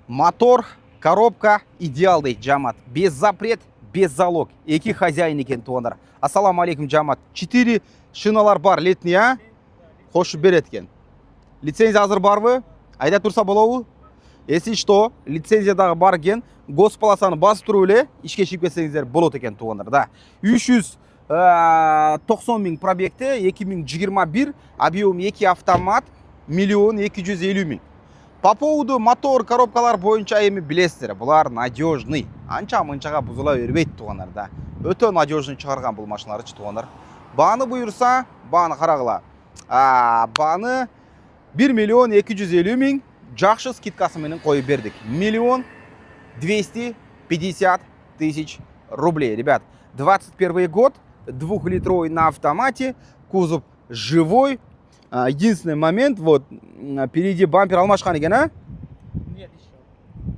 Мотор, коробка идеал дейді жамат. Без запрет, без залог. Екі хозяин екен туғандар. Ассаламу алейкум жамат. 4 шиналар бар летний, а? Қошы береді екен. Лицензия азыр бар вы? Айда тұрса болауы? Если что, лицензиядағы бар екен, госполосаны басып тұру өле, ішке шиіп кетсеңіздер болады екен туғандар. Да. 390 мың пробекті, 2021, объем 2 автомат, 1 250 000. По поводу мотор, коробкалар бойынша эми білесіздер, бұлар надежный. Анча-мынчаға бұзыла бермейді туғандар. Да. Өте надежный шығарған бұл машиналар туғандар. Бағаны бұйырса, бағаны қарағыла. Бағаны 1 250 000 жақсы скидкасымен қойып бердік. 1 250 000 рублей. Ребят, 21 год, 2-литровый на автомате, кузов живой. Единственный момент, вот, впереди бампер алмашқан екен, а? Нет еще.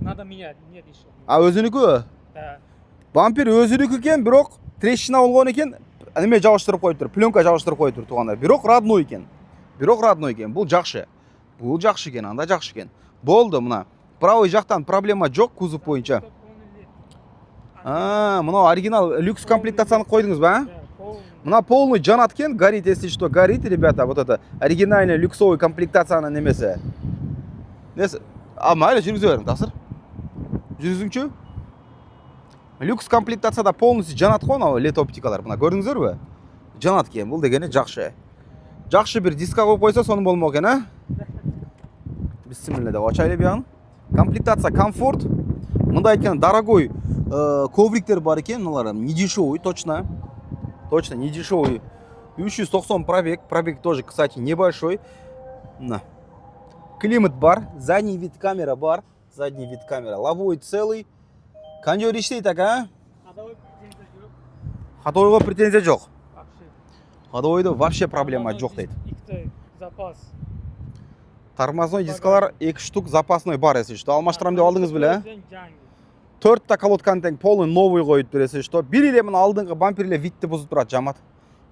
Надо менять, нет еще. А өзінікі? Да. Бампер өзінікі екен, бірақ трещина болған екен, неме жауыштырып қойып тұр, пленка жауыштырып қойып тұр туғандар. Бірақ родной екен. Бұл жақшы. Бұл жақшы екен, анда жақшы екен. Болды мына. Правый жақтан проблема жоқ кузов бойынша. Мынау оригинал люкс комплектацияны қойдыңыз ба? Мына полный жанат екен, горит, если что, горит, ребята, вот это оригинальный люксовый комплектацияны немесе. Мәлі жүргізе берің, тақсыр. Жүргізіңші? Люкс комплектацияда полностью жанат қой, мынау лет оптикалар. Мына көрдіңіздер бе? Жанат екен, бұл дегені жақшы. Жақшы бір диска қойып қойса, соның болмау екен, а? Бисмилля деп açайлы биян. Комплектация комфорт. Мында айтқан дорогой ковриктер бар екен, мыналар не дешевый, точно. Точно, не дешевый. 390 пробег тоже, кстати, небольшой. На. Климат бар, задний вид камера бар, лобовой целый. Кондер иштейт так, а? Ходовойға претензия жоқ. Ходовойда вообще проблема жоқ дейді. Запас. Тормозной дискалар 2 штук запасной бар, если что. Алмаштырам деп алдыңыз біле? 4 колодканы тең полный новый қойып бересіз, что бір еле мына алдыңғы бамперле витті бұзып тұрады жамат.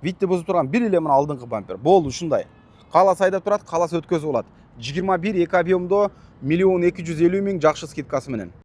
Витті бұзып тұрған бір еле мына алдыңғы бампер. Болды шындай. Қалас айдап тұрады, қалас өткізі болады. 21 2 объемды 1 250 000 жақсы скидкасы менен.